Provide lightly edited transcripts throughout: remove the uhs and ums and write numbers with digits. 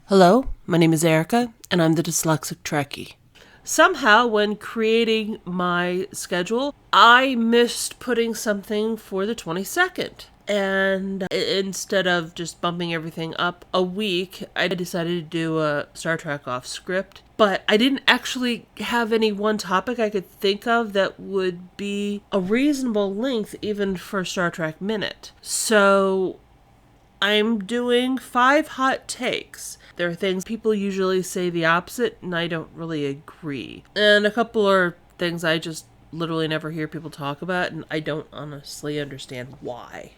Hello, my name is Erica, and I'm the Dyslexic Trekkie. Somehow, when creating my schedule, I missed putting something for the 22nd. And instead of just bumping everything up a week, I decided to do a Star Trek off script. But I didn't actually have any one topic I could think of that would be a reasonable length even for Star Trek Minute. So I'm doing 5 hot takes. There are things people usually say the opposite, and I don't really agree. And a couple are things I just literally never hear people talk about, and I don't honestly understand why.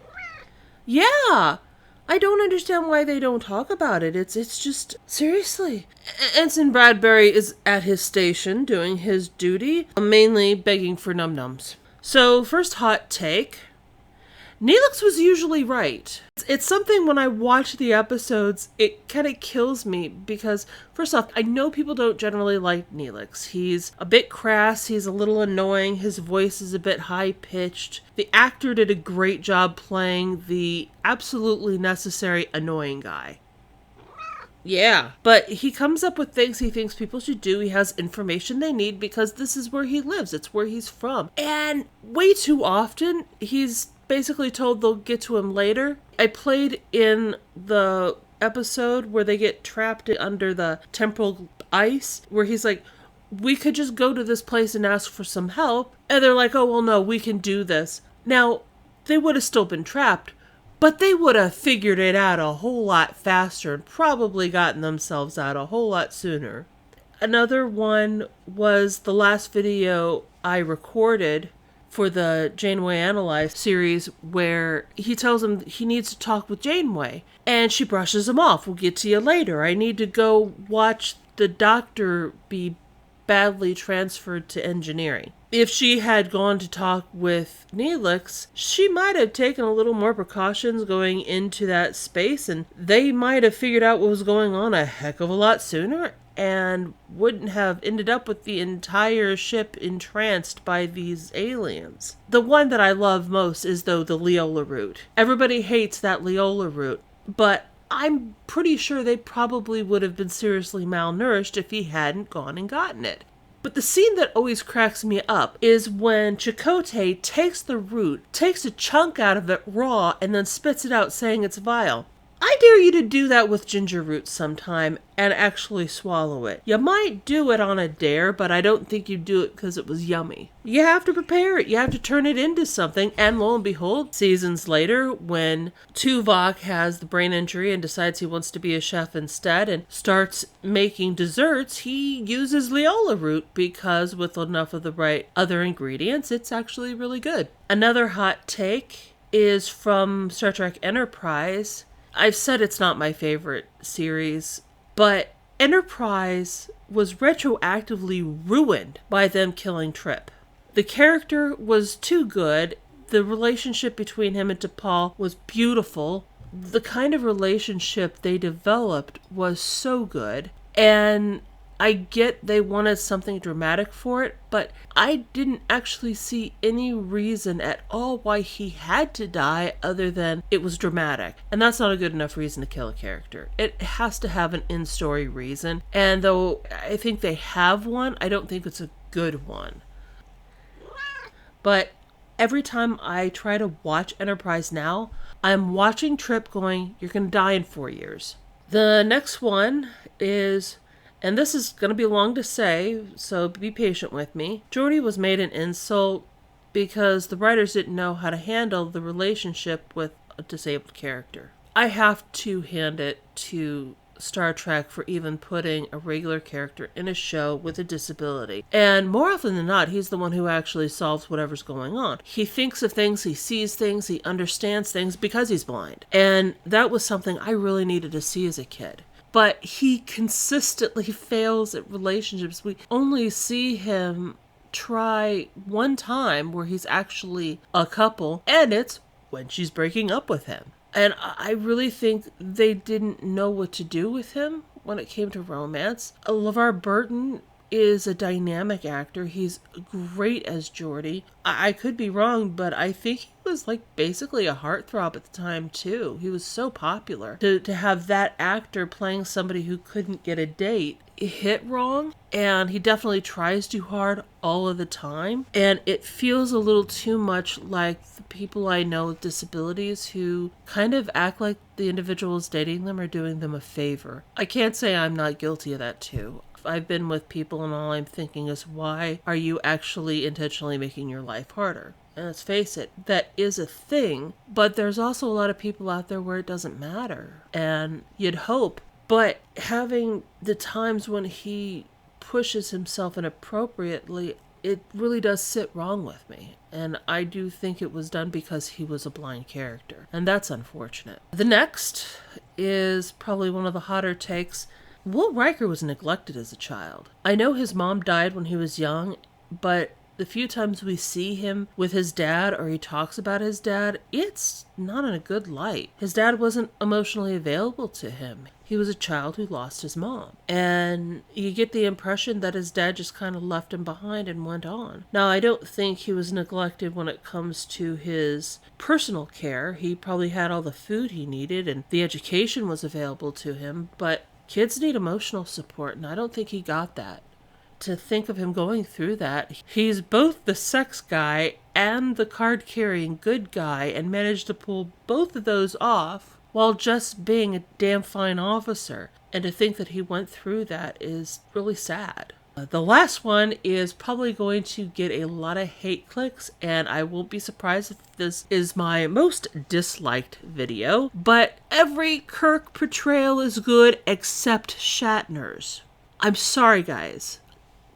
Yeah! I don't understand why they don't talk about it. It's just, seriously. Ensign Bradbury is at his station doing his duty, mainly begging for num-nums. So, first hot take. Neelix was usually right. It's something when I watch the episodes, it kind of kills me because, first off, I know people don't generally like Neelix. He's a bit crass, he's a little annoying, his voice is a bit high-pitched. The actor did a great job playing the absolutely necessary annoying guy. Yeah, but he comes up with things he thinks people should do. He has information they need because this is where he lives. It's where he's from. And way too often, he's basically told they'll get to him later. I played in the episode where they get trapped under the temporal ice, where he's like, we could just go to this place and ask for some help. And they're like, oh, well, no, we can do this. Now, they would have still been trapped, but they would have figured it out a whole lot faster and probably gotten themselves out a whole lot sooner. Another one was the last video I recorded for the Janeway Analyzed series, where he tells him he needs to talk with Janeway. And she brushes him off. We'll get to you later. I need to go watch the doctor be badly transferred to engineering. If she had gone to talk with Neelix, she might have taken a little more precautions going into that space, and they might have figured out what was going on a heck of a lot sooner and wouldn't have ended up with the entire ship entranced by these aliens. The one that I love most is, though, the Leola route. Everybody hates that Leola route, but I'm pretty sure they probably would have been seriously malnourished if he hadn't gone and gotten it. But the scene that always cracks me up is when Chakotay takes the root, takes a chunk out of it raw, and then spits it out saying it's vile. I dare you to do that with ginger root sometime and actually swallow it. You might do it on a dare, but I don't think you'd do it because it was yummy. You have to prepare it. You have to turn it into something. And lo and behold, seasons later, when Tuvok has the brain injury and decides he wants to be a chef instead and starts making desserts, he uses Leola root because with enough of the right other ingredients, it's actually really good. Another hot take is from Star Trek Enterprise. I've said it's not my favorite series, but Enterprise was retroactively ruined by them killing Tripp. The character was too good. The relationship between him and T'Pol was beautiful. The kind of relationship they developed was so good. And I get they wanted something dramatic for it, but I didn't actually see any reason at all why he had to die other than it was dramatic. And that's not a good enough reason to kill a character. It has to have an in-story reason. And though I think they have one, I don't think it's a good one. But every time I try to watch Enterprise now, I'm watching Tripp going, you're going to die in 4 years. The next one is, and this is going to be long to say, so be patient with me. Jordy was made an insult because the writers didn't know how to handle the relationship with a disabled character. I have to hand it to Star Trek for even putting a regular character in a show with a disability. And more often than not, he's the one who actually solves whatever's going on. He thinks of things, he sees things, he understands things because he's blind. And that was something I really needed to see as a kid. But he consistently fails at relationships. We only see him try one time where he's actually a couple, and it's when she's breaking up with him. And I really think they didn't know what to do with him when it came to romance. LeVar Burton is a dynamic actor. He's great as Jordy. I could be wrong, but I think he was like basically a heartthrob at the time too. He was so popular. To have that actor playing somebody who couldn't get a date, it hit wrong, and he definitely tries too hard all of the time, and it feels a little too much like the people I know with disabilities who kind of act like the individuals dating them are doing them a favor. I can't say I'm not guilty of that too. I've been with people and all I'm thinking is, why are you actually intentionally making your life harder? And let's face it, that is a thing, but there's also a lot of people out there where it doesn't matter, and you'd hope. But having the times when he pushes himself inappropriately, it really does sit wrong with me. And I do think it was done because he was a blind character. And that's unfortunate. The next is probably one of the hotter takes. Will Riker was neglected as a child. I know his mom died when he was young, but the few times we see him with his dad or he talks about his dad, it's not in a good light. His dad wasn't emotionally available to him. He was a child who lost his mom. And you get the impression that his dad just kind of left him behind and went on. Now, I don't think he was neglected when it comes to his personal care. He probably had all the food he needed and the education was available to him, but kids need emotional support, and I don't think he got that. To think of him going through that, he's both the sex guy and the card-carrying good guy and managed to pull both of those off while just being a damn fine officer. And to think that he went through that is really sad. The last one is probably going to get a lot of hate clicks, and I won't be surprised if this is my most disliked video, but every Kirk portrayal is good except Shatner's. I'm sorry, guys.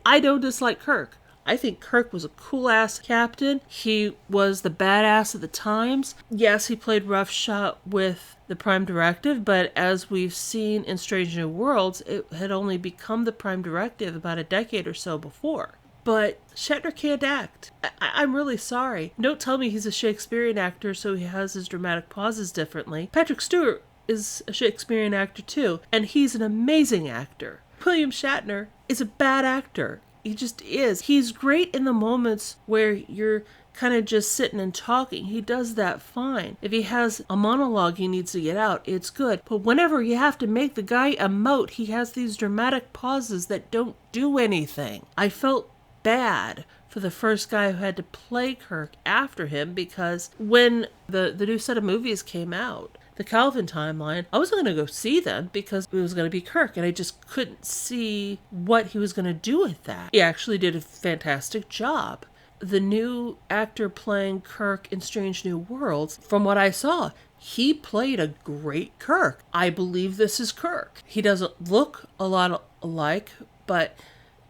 I don't dislike Kirk. I think Kirk was a cool-ass captain. He was the badass of the times. Yes, he played roughshod with the Prime Directive, but as we've seen in Strange New Worlds, it had only become the Prime Directive about a decade or so before. But Shatner can't act. I'm really sorry. Don't tell me he's a Shakespearean actor so he has his dramatic pauses differently. Patrick Stewart is a Shakespearean actor too, and he's an amazing actor. William Shatner is a bad actor. He just is. He's great in the moments where you're kind of just sitting and talking. He does that fine. If he has a monologue he needs to get out, it's good. But whenever you have to make the guy emote, he has these dramatic pauses that don't do anything. I felt bad for the first guy who had to play Kirk after him, because when the new set of movies came out, the Calvin timeline, I wasn't going to go see them because it was going to be Kirk, and I just couldn't see what he was going to do with that. He actually did a fantastic job. The new actor playing Kirk in Strange New Worlds, from what I saw, he played a great Kirk. I believe this is Kirk. He doesn't look a lot alike, but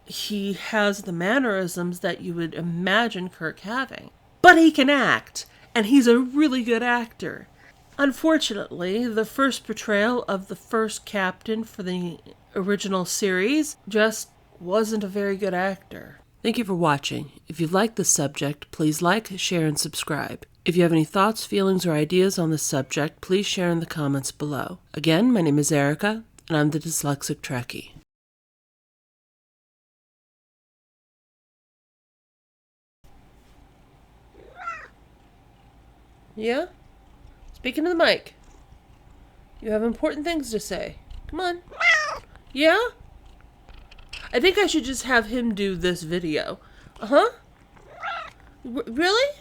he has the mannerisms that you would imagine Kirk having. But he can act, and he's a really good actor. Unfortunately, the first portrayal of the first captain for the original series just wasn't a very good actor. Thank you for watching. If you like this subject, please like, share, and subscribe. If you have any thoughts, feelings, or ideas on this subject, please share in the comments below. Again, my name is Erica, and I'm the Dyslexic Trekkie. Yeah? Speaking to the mic. You have important things to say. Come on. Yeah? I think I should just have him do this video. Uh-huh. Really?